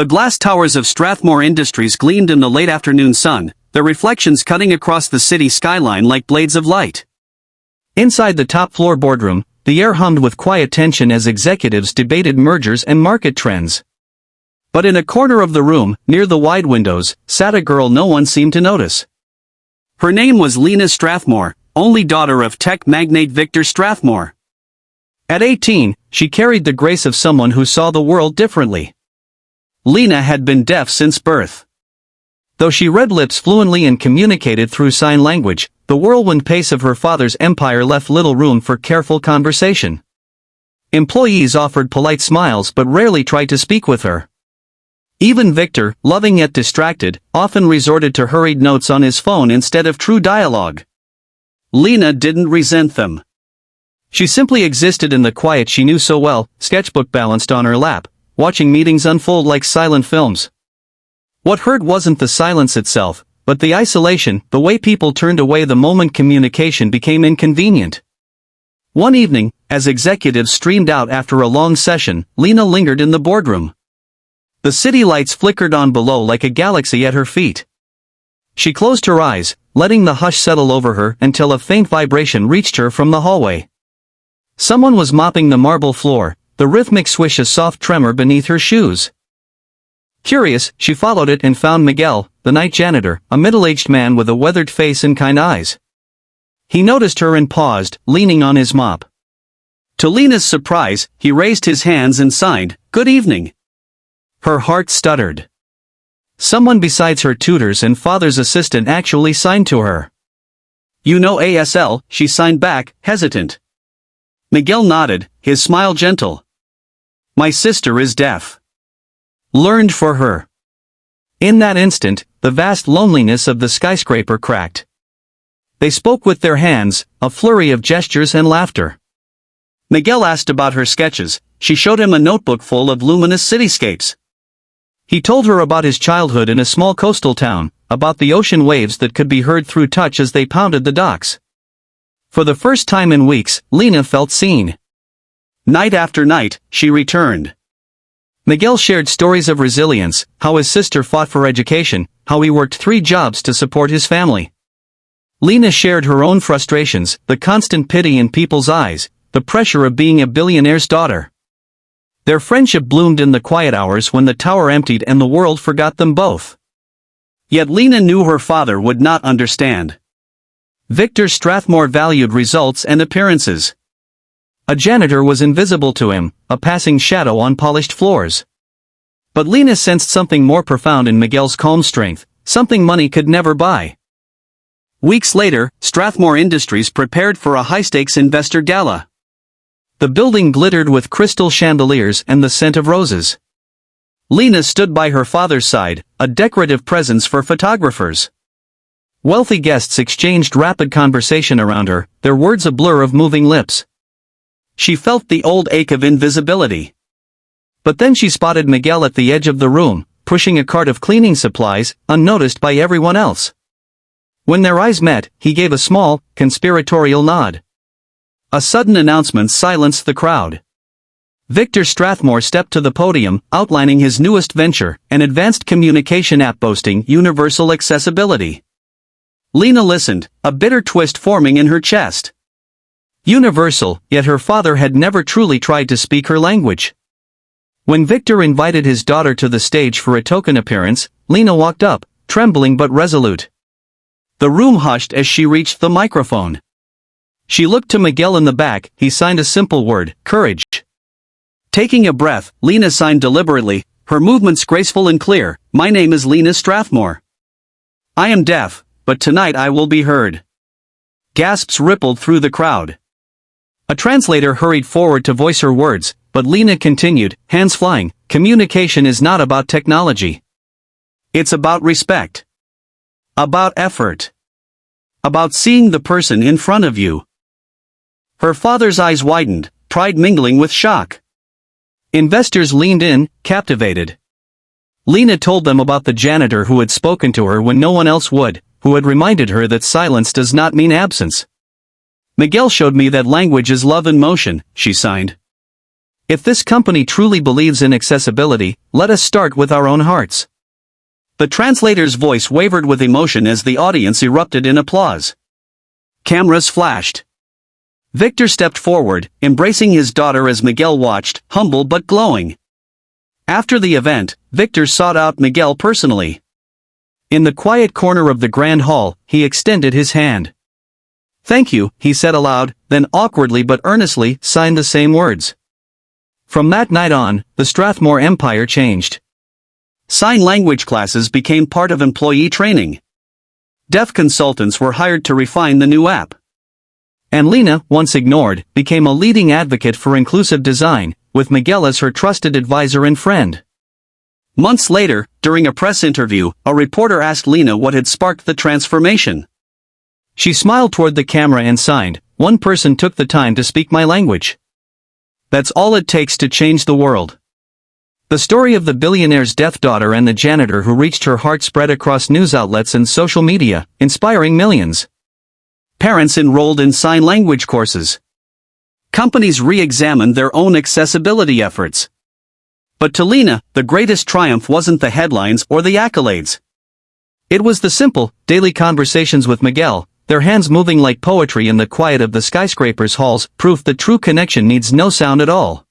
The glass towers of Strathmore Industries gleamed in the late afternoon sun, their reflections cutting across the city skyline like blades of light. Inside the top-floor boardroom, the air hummed with quiet tension as executives debated mergers and market trends. But in a corner of the room, near the wide windows, sat a girl no one seemed to notice. Her name was Lena Strathmore, only daughter of tech magnate Victor Strathmore. At 18, she carried the grace of someone who saw the world differently. Lena had been deaf since birth. Though she read lips fluently and communicated through sign language, the whirlwind pace of her father's empire left little room for careful conversation. Employees offered polite smiles but rarely tried to speak with her. Even Victor, loving yet distracted, often resorted to hurried notes on his phone instead of true dialogue. Lena didn't resent them. She simply existed in the quiet she knew so well, sketchbook balanced on her lap, watching meetings unfold like silent films. What hurt wasn't the silence itself, but the isolation, the way people turned away the moment communication became inconvenient. One evening, as executives streamed out after a long session, Lena lingered in the boardroom. The city lights flickered on below like a galaxy at her feet. She closed her eyes, letting the hush settle over her until a faint vibration reached her from the hallway. Someone was mopping the marble floor, the rhythmic swish a soft tremor beneath her shoes. Curious, she followed it and found Miguel, the night janitor, a middle-aged man with a weathered face and kind eyes. He noticed her and paused, leaning on his mop. To Lena's surprise, he raised his hands and signed, "Good evening." Her heart stuttered. Someone besides her tutors and father's assistant actually signed to her. "You know ASL," she signed back, hesitant. Miguel nodded, his smile gentle. "My sister is deaf. Learned for her." In that instant, the vast loneliness of the skyscraper cracked. They spoke with their hands, a flurry of gestures and laughter. Miguel asked about her sketches. She showed him a notebook full of luminous cityscapes. He told her about his childhood in a small coastal town, about the ocean waves that could be heard through touch as they pounded the docks. For the first time in weeks, Lena felt seen. Night after night, she returned. Miguel shared stories of resilience, how his sister fought for education, how he worked 3 jobs to support his family. Lena shared her own frustrations, the constant pity in people's eyes, the pressure of being a billionaire's daughter. Their friendship bloomed in the quiet hours when the tower emptied and the world forgot them both. Yet Lena knew her father would not understand. Victor Strathmore valued results and appearances. A janitor was invisible to him, a passing shadow on polished floors. But Lena sensed something more profound in Miguel's calm strength, something money could never buy. Weeks later, Strathmore Industries prepared for a high-stakes investor gala. The building glittered with crystal chandeliers and the scent of roses. Lena stood by her father's side, a decorative presence for photographers. Wealthy guests exchanged rapid conversation around her, their words a blur of moving lips. She felt the old ache of invisibility. But then she spotted Miguel at the edge of the room, pushing a cart of cleaning supplies, unnoticed by everyone else. When their eyes met, he gave a small, conspiratorial nod. A sudden announcement silenced the crowd. Victor Strathmore stepped to the podium, outlining his newest venture, an advanced communication app boasting universal accessibility. Lena listened, a bitter twist forming in her chest. Universal, yet her father had never truly tried to speak her language. When Victor invited his daughter to the stage for a token appearance, Lena walked up, trembling but resolute. The room hushed as she reached the microphone. She looked to Miguel in the back. He signed a simple word, courage. Taking a breath, Lena signed deliberately, her movements graceful and clear. "My name is Lena Strathmore. I am deaf, but tonight I will be heard." Gasps rippled through the crowd. A translator hurried forward to voice her words, but Lena continued, hands flying, "Communication is not about technology. It's about respect. About effort. About seeing the person in front of you." Her father's eyes widened, pride mingling with shock. Investors leaned in, captivated. Lena told them about the janitor who had spoken to her when no one else would, who had reminded her that silence does not mean absence. "Miguel showed me that language is love in motion," she signed. If this company truly believes in accessibility, let us start with our own hearts. The translator's voice wavered with emotion as the audience erupted in applause. Cameras flashed. Victor stepped forward, embracing his daughter as Miguel watched, humble but glowing. After the event, Victor sought out Miguel personally. In the quiet corner of the grand hall, he extended his hand. "Thank you," he said aloud, then awkwardly but earnestly signed the same words. From that night on, the Strathmore empire changed. Sign language classes became part of employee training. Deaf consultants were hired to refine the new app. And Lena, once ignored, became a leading advocate for inclusive design, with Miguel as her trusted advisor and friend. Months later, during a press interview, a reporter asked Lena what had sparked the transformation. She smiled toward the camera and signed, "One person took the time to speak my language. That's all it takes to change the world." The story of the billionaire's deaf daughter and the janitor who reached her heart spread across news outlets and social media, inspiring millions. Parents enrolled in sign language courses. Companies re-examined their own accessibility efforts. But to Lena, the greatest triumph wasn't the headlines or the accolades. It was the simple, daily conversations with Miguel, their hands moving like poetry in the quiet of the skyscraper's halls, proof that true connection needs no sound at all.